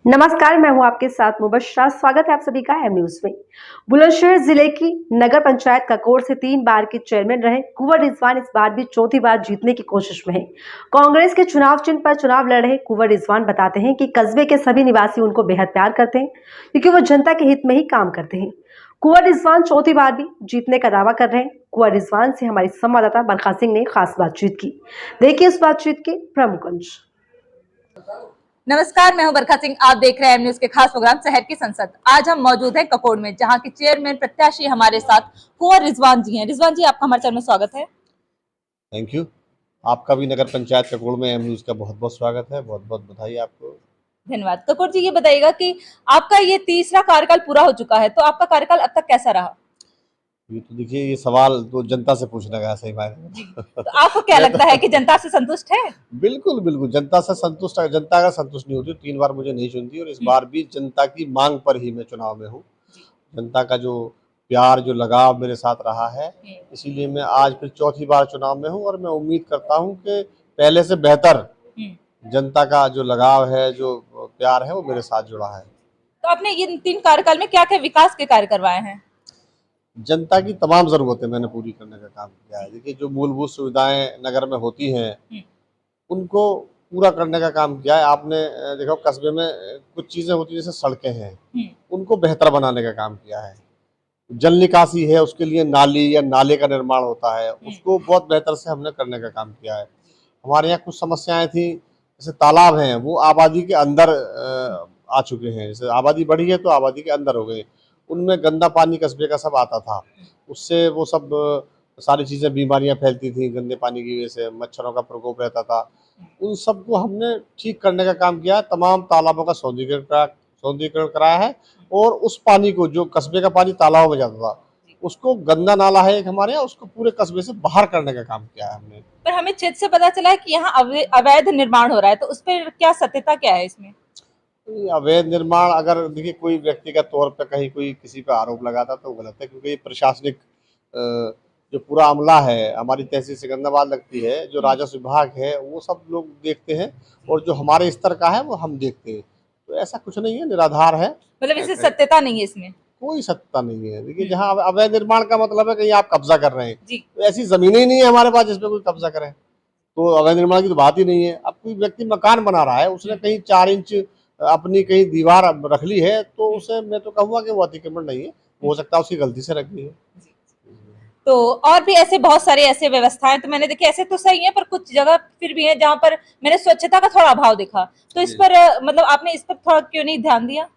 नमस्कार, मैं हूं आपके साथ मुबश्शरा। स्वागत है आप सभी का एम न्यूज में। बुलंदशहर जिले की नगर पंचायत ककोर से 3 बार के चेयरमैन रहे कुंवर रिजवान इस बार भी चौथी बार जीतने की कोशिश में हैं। कांग्रेस के चुनाव चिन्ह पर चुनाव लड़ रहे कुंवर रिजवान बताते हैं कि कस्बे के सभी निवासी उनको बेहद प्यार करते हैं क्योंकि वो जनता के हित में ही काम करते हैं। कुंवर रिजवान चौथी बार भी जीतने का दावा कर रहे हैं। कुंवर रिजवान से हमारी संवाददाता बरखा सिंह ने खास बातचीत की। देखिए उस बातचीत के प्रमुख अंश। नमस्कार, मैं हूं बरखा सिंह। आप देख रहे हैं एम न्यूज के खास प्रोग्राम शहर की संसद। आज हम मौजूद हैं ककोड़ में, जहां के चेयरमैन प्रत्याशी हमारे साथ कुंवर रिजवान जी हैं। रिजवान जी, आपका हमारे चैनल में स्वागत है। Thank you. आपका भी नगर पंचायत ककोड़ में एम न्यूज का बहुत बहुत स्वागत है। बहुत बहुत बधाई आपको। धन्यवाद। ककोड़ जी, ये बताइएगा कि आपका ये तीसरा कार्यकाल पूरा हो चुका है, तो आपका कार्यकाल अब तक कैसा रहा? ये तो देखिए, ये सवाल तो जनता से पूछने का है, सही बात है। तो आपको क्या लगता है कि जनता से संतुष्ट है? बिल्कुल बिल्कुल, जनता से संतुष्ट है। जनता अगर संतुष्ट नहीं होती 3 बार मुझे नहीं चुनती, और इस बार भी जनता की मांग पर ही मैं चुनाव में हूँ। जनता का जो प्यार, जो लगाव मेरे साथ रहा है, इसीलिए मैं आज फिर चौथी बार चुनाव में हूँ। और मैं उम्मीद करता हूँ कि पहले से बेहतर जनता का जो लगाव है, जो प्यार है, वो मेरे साथ जुड़ा है। तो आपने इन 3 कार्यकाल में क्या क्या विकास के कार्य करवाए हैं? जनता की तमाम ज़रूरतें मैंने पूरी करने का काम किया है। देखिए, जो मूलभूत सुविधाएं नगर में होती हैं, उनको पूरा करने का काम किया है। आपने देखो, कस्बे में कुछ चीज़ें होती हैं, जैसे सड़कें हैं, उनको बेहतर बनाने का काम किया है। जल निकासी है, उसके लिए नाली या नाले का निर्माण होता है, उसको बहुत बेहतर से हमने करने का काम किया है। हमारे यहाँ कुछ समस्याएं थी, जैसे तालाब हैं, वो आबादी के अंदर आ चुके हैं। जैसे आबादी बढ़ी है तो आबादी के अंदर हो गए। उनमें गंदा पानी कस्बे का सब आता था, उससे वो सब सारी चीज़ें, बीमारियां फैलती थी गंदे पानी की वजह से, मच्छरों का प्रकोप रहता था। उन सबको हमने ठीक करने का काम किया। तमाम तालाबों का सौंदर्यीकरण कराया है। और उस पानी को, जो कस्बे का पानी तालाबों में जाता था, उसको, गंदा नाला है एक हमारे यहाँ, उसको पूरे कस्बे से बाहर करने का काम किया है हमने। पर हमें क्षेत्र से पता चला है कि यहाँ अवैध निर्माण हो रहा है, तो उस पर क्या सत्यता क्या है इसमें? अवैध निर्माण, अगर देखिए कोई व्यक्तिगत तौर पे कहीं कोई किसी पे आरोप लगाता तो गलत है, क्योंकि ये प्रशासनिक जो पूरा अमला है, हमारी तहसील सिकंदराबाद लगती है, जो राजस्व विभाग है, वो सब लोग देखते हैं, और जो हमारे स्तर का है वो हम देखते हैं। तो ऐसा कुछ नहीं है, निराधार है। मतलब इसे सत्यता नहीं है इसमें? कोई सत्ता नहीं है। देखिए, जहाँ अवैध निर्माण का मतलब है कहीं आप कब्जा कर रहे हैं, जी। तो ऐसी जमीनें ही नहीं है हमारे पास जिसपे कोई कब्जा करे, तो अवैध निर्माण की तो बात ही नहीं है। अब कोई व्यक्ति मकान बना रहा है, उसने कहीं 4 इंच अपनी कहीं दीवार रख ली है, तो उसे मैं तो कहूँगा कि वो अतिक्रमण नहीं है, हो सकता है उसकी गलती से रख ली है। तो और भी ऐसे बहुत सारे ऐसे व्यवस्थाएं तो मैंने देखी, ऐसे तो सही है, पर कुछ जगह फिर भी है जहाँ पर मैंने स्वच्छता का थोड़ा अभाव देखा। तो इस पर मतलब आपने इस पर थोड़ा क्यों नहीं ध्यान दिया?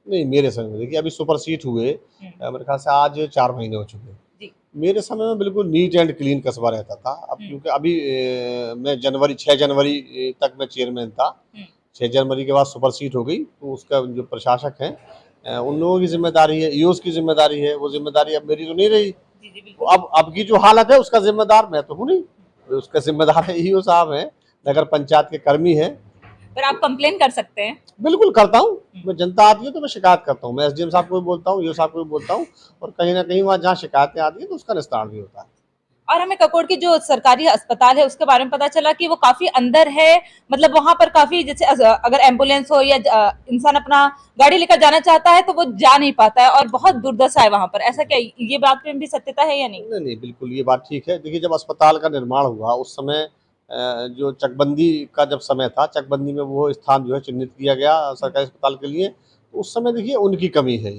नहीं, मेरे समय में देखिए, अभी सुपर सीट हुए मेरे ख्याल से आज 4 महीने हो चुके हैं। मेरे समय में बिल्कुल नीट एंड क्लीन कस्बा रहता था। अब क्योंकि अभी मैं 6 जनवरी तक मैं चेयरमैन था। 6 जनवरी के बाद सुपर सीट हो गई, तो उसका जो प्रशासक हैं, उन लोगों की जिम्मेदारी है, ईओस की जिम्मेदारी है। वो जिम्मेदारी अब मेरी तो नहीं रही। तो अब की जो हालत है, उसका जिम्मेदार मैं तो हूँ नहीं, उसका जिम्मेदार है ईओ साहब हैं, नगर पंचायत के कर्मी हैं। पर आप कंप्लेन कर सकते हैं? बिल्कुल करता हूँ मैं। जनता आती है तो मैं शिकायत करता हूँ। मैं एसडीएम साहब को भी बोलता हूँ, ईओ साहब को भी बोलता हूँ, और कहीं ना कहीं वहाँ जहाँ शिकायतें आती है तो उसका निस्तारण भी होता है। और हमें ककोड़ की जो सरकारी अस्पताल है उसके बारे में पता चला कि वो काफी अंदर है। मतलब वहां पर काफी, जैसे अगर एम्बुलेंस हो या इंसान अपना गाड़ी लेकर जाना चाहता है तो वो जा नहीं पाता है, और बहुत दुर्दशा है वहां पर। ऐसा क्या ये बात में भी सत्यता है या नहीं? नहीं, बिल्कुल ये बात ठीक है। देखिए, जब अस्पताल का निर्माण हुआ उस समय जो चकबंदी का जब समय था, चकबंदी में वो स्थान जो है चिन्हित किया गया सरकारी अस्पताल के लिए, तो उस समय देखिए उनकी कमी है।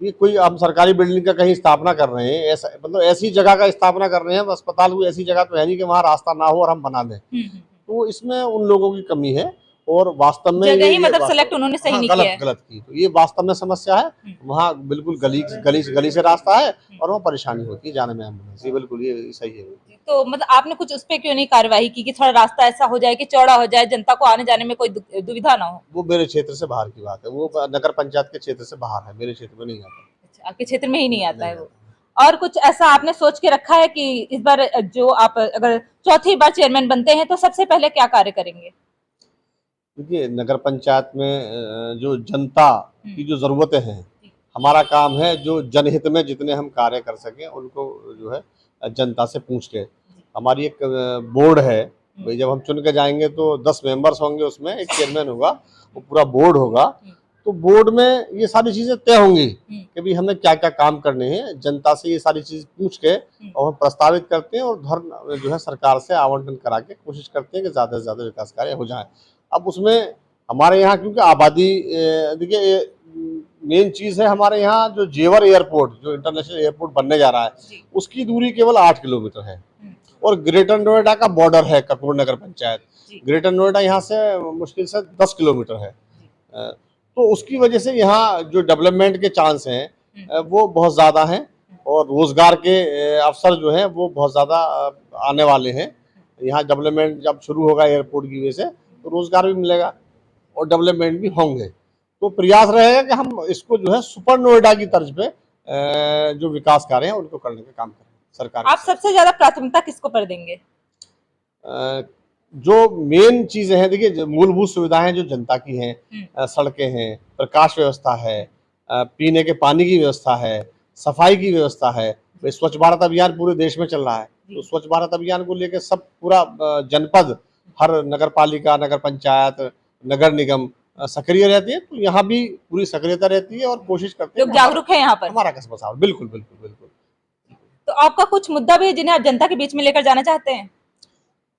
ये कोई हम सरकारी बिल्डिंग का कहीं स्थापना कर रहे हैं, ऐसा मतलब ऐसी जगह का स्थापना कर रहे हैं, अस्पताल कोई ऐसी जगह तो है नहीं कि वहाँ रास्ता ना हो और हम बना दें। तो इसमें उन लोगों की कमी है, और वास्तव में जगह ही मतलब सेलेक्ट उन्होंने सही नहीं किया है। गलत की, तो ये वास्तव में समस्या है। वहाँ बिल्कुल गली से रास्ता है, और वहाँ परेशानी होती है जाने में एम्बुलेंस। ये बिल्कुल ये सही है। तो मतलब आपने कुछ उस पे क्यों नहीं कार्रवाई की कि थोड़ा रास्ता ऐसा हो जाए कि चौड़ा हो जाए, जनता को आने जाने में कोई दुविधा ना हो? वो मेरे क्षेत्र से बाहर की बात है, वो नगर पंचायत के क्षेत्र से बाहर है, मेरे क्षेत्र में नहीं आता। अच्छा, आपके क्षेत्र में ही नहीं आता है वो। और कुछ ऐसा आपने सोच के रखा है कि इस बार जो आप अगर चौथी बार चेयरमैन बनते हैं तो सबसे पहले क्या कार्य करेंगे? देखिए, नगर पंचायत में जो जनता की जो ज़रूरतें हैं, हमारा काम है जो जनहित में जितने हम कार्य कर सकें उनको जो है जनता से पूछ के। हमारी एक बोर्ड है भाई, जब हम चुन के जाएंगे तो 10 मेंबर्स होंगे, उसमें एक चेयरमैन होगा, वो पूरा बोर्ड होगा। तो बोर्ड में ये सारी चीजें तय होंगी कि भाई हमें क्या क्या काम करने हैं। जनता से ये सारी चीज पूछ के और हम प्रस्तावित करते हैं और धन जो है सरकार से आवंटन करा के कोशिश करते हैं कि ज्यादा से ज्यादा विकास कार्य हो जाए। अब उसमें हमारे यहाँ क्योंकि आबादी देखिए मेन चीज है हमारे यहाँ जो जेवर एयरपोर्ट जो इंटरनेशनल एयरपोर्ट बनने जा रहा है उसकी दूरी केवल 8 किलोमीटर है और ग्रेटर नोएडा का बॉर्डर है ककोड़ नगर पंचायत। ग्रेटर नोएडा यहाँ से मुश्किल से 10 किलोमीटर है। तो उसकी वजह से यहाँ जो डेवलपमेंट के चांस हैं वो बहुत ज़्यादा हैं और रोज़गार के अवसर जो हैं वो बहुत ज़्यादा आने वाले हैं। यहाँ डेवलपमेंट जब शुरू होगा एयरपोर्ट की वजह से तो रोज़गार भी मिलेगा और डेवलपमेंट भी होंगे। तो प्रयास रहेगा कि हम इसको जो है सुपर नोएडा की तर्ज पे जो विकास कार्य हैं उनको करने का काम करें सरकार। आप सबसे ज्यादा प्राथमिकता किसको पर देंगे? जो मेन चीजें हैं देखिए मूलभूत सुविधाएं जो जनता की हैं, सड़कें हैं, प्रकाश व्यवस्था है, पीने के पानी की व्यवस्था है, सफाई की व्यवस्था है। स्वच्छ भारत अभियान पूरे देश में चल रहा है तो स्वच्छ भारत अभियान को लेकर सब पूरा जनपद हर नगर पालिका नगर पंचायत नगर निगम सक्रिय रहती है। तो यहाँ भी पूरी सक्रियता रहती है और कोशिश करते हैं लोग जागरूक है यहाँ पर। हमारा कस्बा साहब बिल्कुल बिल्कुल बिल्कुल। तो आपका कुछ मुद्दा भी है जिन्हें आप जनता के बीच में लेकर जाना चाहते हैं?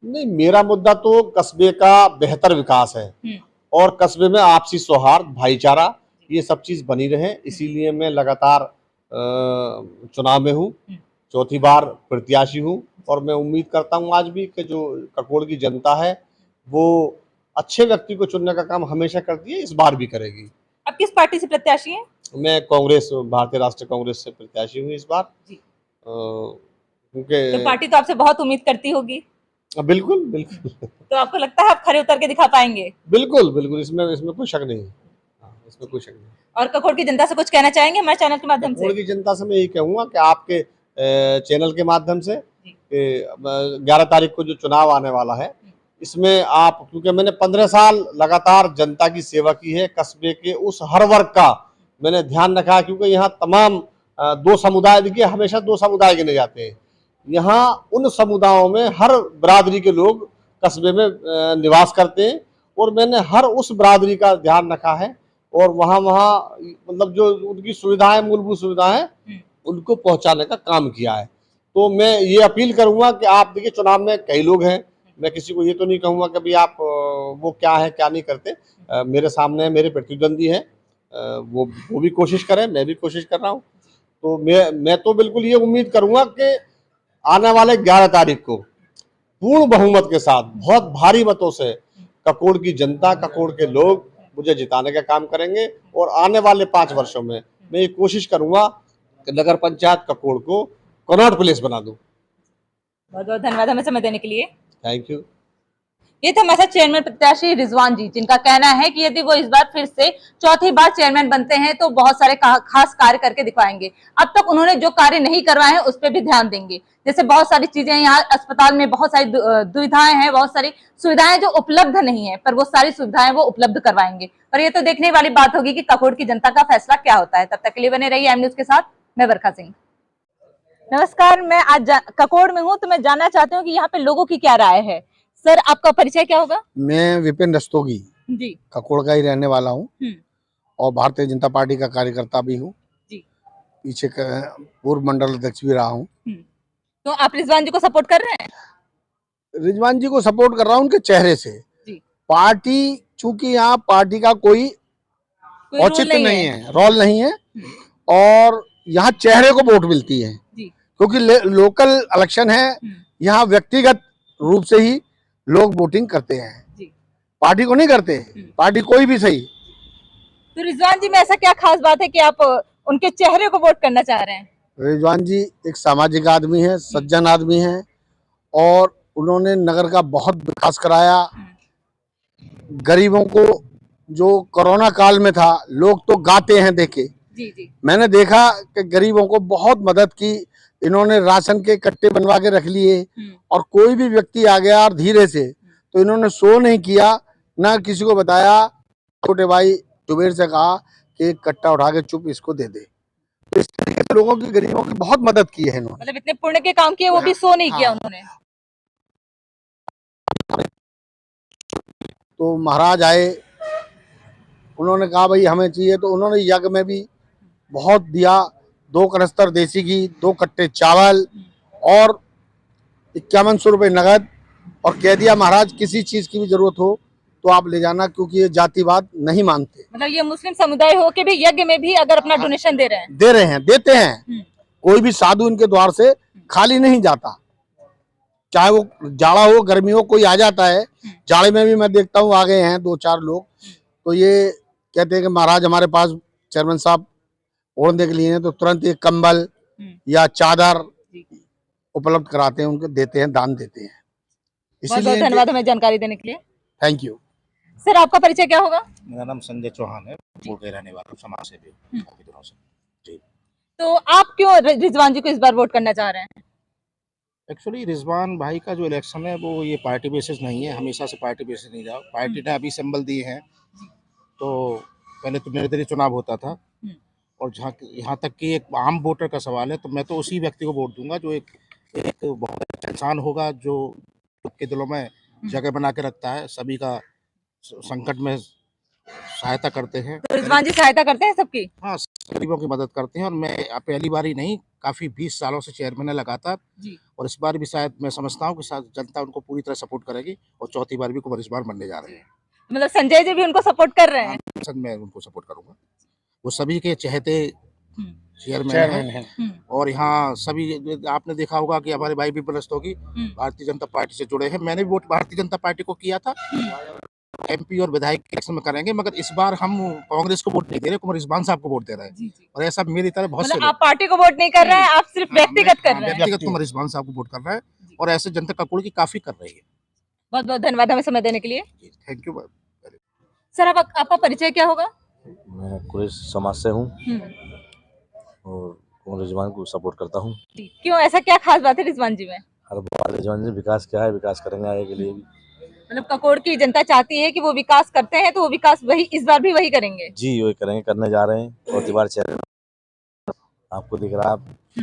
नहीं, मेरा मुद्दा तो कस्बे का बेहतर विकास है और कस्बे में आपसी सौहार्द भाईचारा ये सब चीज बनी रहे। इसीलिए मैं लगातार चुनाव में हूँ, चौथी बार प्रत्याशी हूँ और मैं उम्मीद करता हूँ आज भी कि जो ककोड़ की जनता है वो अच्छे व्यक्ति को चुनने का काम हमेशा करती है, इस बार भी करेगी। आप किस पार्टी से प्रत्याशी हैं? मैं कांग्रेस भारतीय राष्ट्रीय कांग्रेस से प्रत्याशी हूँ इस बार क्योंकि तो पार्टी तो आपसे बहुत उम्मीद करती होगी। बिल्कुल बिल्कुल। तो आपको लगता है आप खरे उतर के दिखा पाएंगे? बिल्कुल बिल्कुल, इसमें कोई शक नहीं है। इसमें कोई शक नहीं। और ककोड़ की जनता से कुछ कहना चाहेंगे हमारे चैनल के माध्यम से? ककोड़ की जनता से मैं यही कहूँगा कि आपके चैनल के माध्यम से 11 तारीख को जो चुनाव आने वाला है इसमें आप, क्योंकि मैंने 15 साल लगातार जनता की सेवा की है, कस्बे के उस हर वर्ग का मैंने ध्यान रखा क्योंकि यहाँ तमाम दो समुदाय देखिए हमेशा दो समुदाय गिने जाते हैं। यहाँ उन समुदायों में हर बिरादरी के लोग कस्बे में निवास करते हैं और मैंने हर उस बिरादरी का ध्यान रखा है और वहाँ मतलब जो उनकी सुविधाएं मूलभूत सुविधाएं उनको पहुंचाने का काम किया है। तो मैं ये अपील करूंगा कि आप देखिए चुनाव में कई लोग हैं, मैं किसी को ये तो नहीं कहूँगा कि भाई आप वो क्या है क्या नहीं करते। मेरे सामने मेरे प्रतिद्वंदी है, वो भी कोशिश करें, मैं भी कोशिश कर रहा हूँ। तो मैं तो बिल्कुल ये उम्मीद करूंगा कि आने वाले 11 तारीख को पूर्ण बहुमत के साथ बहुत भारी मतों से ककोड़ की जनता ककोड़ के लोग मुझे जिताने का काम करेंगे और आने वाले 5 वर्षों में मैं ये कोशिश करूंगा कि नगर पंचायत ककोड़ को कनॉट प्लेस बना दूं। बहुत बहुत धन्यवाद हमें समय देने के लिए। Thank you. ये थे हमारे चेयरमैन प्रत्याशी रिजवान जी, जिनका कहना है कि यदि वो इस बार फिर से चौथी बार चेयरमैन बनते हैं तो बहुत सारे खास कार्य करके दिखाएंगे। अब तक उन्होंने जो कार्य नहीं करवाए हैं उस पर भी ध्यान देंगे। जैसे बहुत सारी चीजें यहाँ अस्पताल में बहुत सारी दुविधाएं हैं, बहुत सारी सुविधाएं जो उपलब्ध नहीं है, पर वो सारी सुविधाएं वो उपलब्ध करवाएंगे। पर ये तो देखने वाली बात होगी कि ककोड़ की जनता का फैसला क्या होता है। तब तक के लिए बने रहिए एम न्यूज के साथ। मैं बरखा सिंह। नमस्कार, मैं आज ककोड़ में हूँ तो मैं जानना चाहती हूँ कि यहाँ पे लोगों की क्या राय है। सर, आपका परिचय क्या होगा? मैं विपिन रस्तोगी जी, ककोड़ का ही रहने वाला हूँ और भारतीय जनता पार्टी का कार्यकर्ता भी हूँ। पीछे पूर्व मंडल अध्यक्ष भी रहा हूँ। तो आप रिजवान जी को सपोर्ट कर रहे हैं? रिजवान जी को सपोर्ट कर रहा हूँ उनके चेहरे से। पार्टी चूंकि यहाँ पार्टी का कोई औचित्य नहीं है, रोल नहीं है और यहाँ चेहरे को वोट मिलती है क्योंकि लोकल इलेक्शन है। यहाँ व्यक्तिगत रूप से ही लोग वोटिंग करते हैं, पार्टी को नहीं करते। पार्टी कोई भी सही। तो रिजवान जी में ऐसा क्या खास बात है कि आप उनके चेहरे को वोट करना चाह रहे हैं? रिजवान जी एक सामाजिक आदमी है, सज्जन आदमी है और उन्होंने नगर का बहुत विकास कराया। गरीबों को जो कोरोना काल में था, लोग तो गाते हैं देखे। मैंने देखा कि गरीबों को बहुत मदद की। इन्होंने राशन के कट्टे बनवा के रख लिए और कोई भी व्यक्ति आ गया और धीरे से तो इन्होंने शो नहीं किया, ना किसी को बताया। छोटे भाई जुबेर से कहा कि एक कट्टा उठा के चुप इसको दे दे। तो इस तरीके से लोगों की गरीबों की बहुत मदद की है इन्होंने। मतलब इतने पुण्य के काम किए वो भी शो नहीं किया उन्होंने। तो महाराज आए उन्होंने कहा भाई हमें चाहिए, तो उन्होंने यज्ञ में भी बहुत दिया। 2 कनस्तर देसी घी, 2 कट्टे चावल और 5100 रुपये नगद, और कह दिया महाराज किसी चीज की भी जरूरत हो तो आप ले जाना, क्योंकि ये जातिवाद नहीं मानते। मतलब ये मुस्लिम समुदाय हो के भी यज्ञ में भी अगर अपना डोनेशन दे रहे हैं, देते हैं। कोई भी साधु इनके द्वार से खाली नहीं जाता, चाहे वो जाड़ा हो गर्मी हो, कोई आ जाता है। जाड़े में भी मैं देखता हूँ आ गए हैं 2-4 लोग, तो ये कहते हैं कि महाराज हमारे पास चेयरमैन साहब ओढ़ने के लिए हैं, तो तुरंत एक कंबल या चादर उपलब्ध कराते हैं, उनको देते हैं, दान देते हैं। बहुत बहुत धन्यवाद हमें जानकारी देने के लिए। Thank you. सर आपका परिचय क्या होगा? मेरा नाम संजय चौहान है, बोल के रहने वाला हूँ, समाज सेवी हूँ काफी दिनों से। जी, तो आप क्यों रिजवान जी को इस बार वोट करना चाह रहे हैं? एक्चुअली रिजवान भाई का जो इलेक्शन है वो ये पार्टी बेसिस नहीं है, हमेशा से पार्टी बेसिस नहीं रहा। पार्टी ने अभी सिंबल दिए हैं, तो पहले तो निर्दलीय चुनाव होता था, और जहाँ यहाँ तक कि एक आम वोटर का सवाल है, तो मैं तो उसी व्यक्ति को वोट दूंगा जो एक बहुत अच्छा इंसान होगा, जो के दिलों में जगह बना के रखता है, सभी का संकट में सहायता करते हैं। तो रिजवान जी सहायता करते हैं सबकी? हाँ, गरीबों की मदद करते हैं, और मैं पहली बार ही नहीं, काफ़ी 20 सालों से चेयरमैन है लगातार जी। और इस बार भी शायद मैं समझता हूँ कि जनता उनको पूरी तरह सपोर्ट करेगी, और चौथी बार भी कुंवर रिजवान बनने जा रहे हैं। मतलब संजय जी भी उनको सपोर्ट कर रहे हैं? सच में उनको सपोर्ट करूँगा, वो सभी के चहेते चेयरमैन है, और यहाँ सभी आपने देखा होगा कि हमारे भाई भी प्रस्तों की भारतीय जनता पार्टी से जुड़े हैं। मैंने भी वोट भारतीय जनता पार्टी को किया था, MP और विधायक इलेक्शन में करेंगे, मगर इस बार हम कांग्रेस को वोट नहीं दे रहे, कुंवर रिजवान साहब को वोट दे रहे हैं। और ऐसा मेरी तरह बहुत से मतलब आप पार्टी को वोट नहीं कर रहे हैं, आप सिर्फ व्यक्तिगत कर रहे हैं? व्यक्तिगत कुंवर रिजवान साहब को वोट कर रहे हैं, और ऐसे जनता कपूर की काफी कर रही है। बहुत बहुत धन्यवाद हमें समय देने के लिए। Thank you. सर आपका परिचय क्या होगा? मैं कुरैश समाज से हूँ और कुंवर रिजवान को सपोर्ट करता हूँ। क्यों, ऐसा क्या खास बात है रिजवान जी में? हर बार रिजवान जी विकास क्या है, विकास करेंगे आगे के लिए भी। मतलब ककोड़ की जनता चाहती है कि वो विकास करते हैं, तो वो विकास वही इस बार भी वही करेंगे? जी वही करेंगे, करने जा रहे हैं। चौथी बार चेयरमैन आपको दिख रहा है।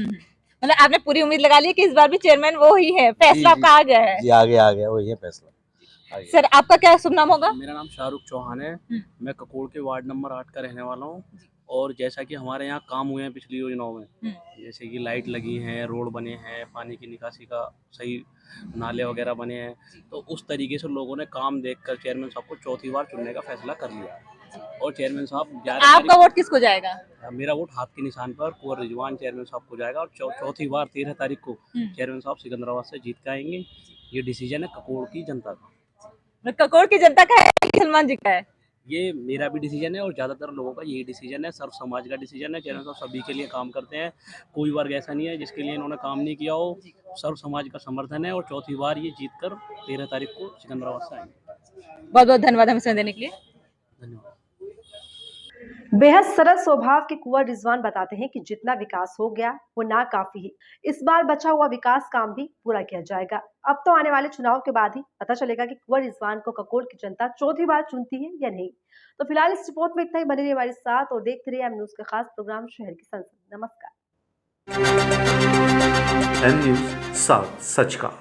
मतलब आपने पूरी उम्मीद लगा ली कि इस बार भी चेयरमैन वो ही है, फैसला आपका आ गया है? जी आ गया वही है फैसला। सर आपका क्या शुभ नाम होगा? मेरा नाम शाहरुख चौहान है, मैं ककोड़ के वार्ड नंबर 8 का रहने वाला हूँ। और जैसा कि हमारे यहाँ काम हुए हैं पिछली योजनाओं में, जैसे कि लाइट लगी हैं, रोड बने हैं, पानी की निकासी का सही नाले वगैरह बने हैं, तो उस तरीके से लोगों ने काम देखकर चेयरमैन साहब को चौथी बार चुनने का फैसला कर लिया। और चेयरमैन साहब आपका वोट किसको जाएगा? मेरा वोट हाथ के निशान पर कुंवर रिजवान चेयरमैन साहब को जाएगा, और चौथी बार 13 तारीख को चेयरमैन साहब सिकंदराबाद से जीत के आएंगे। ये डिसीजन है ककोड़ की जनता का। ककोड़ की जनता का है कि सलमान जी का है? ये मेरा भी डिसीजन है और ज़्यादातर लोगों का यही डिसीजन है, सर्व समाज का डिसीजन है। चेयरमैन साहब सभी के लिए काम करते हैं, कोई वर्ग ऐसा नहीं है जिसके लिए इन्होंने काम नहीं किया हो। सर्व समाज का समर्थन है, और चौथी बार ये जीत कर 13 तारीख को सिकंदराबाद से आएंगे। बहुत बहुत धन्यवाद हमें समय देने के लिए। धन्यवाद। बेहद सरल स्वभाव के कुंवर रिजवान बताते हैं कि जितना विकास हो गया वो ना काफी है, इस बार बचा हुआ विकास काम भी पूरा किया जाएगा। अब तो आने वाले चुनाव के बाद ही पता चलेगा कि कुंवर रिजवान को ककोड़ की जनता चौथी बार चुनती है या नहीं। तो फिलहाल इस रिपोर्ट में इतना ही। बने रहिए हमारे साथ और देखते रहिए एम न्यूज का खास प्रोग्राम शहर की संसद। नमस्कार। एम न्यूज साथ सच का।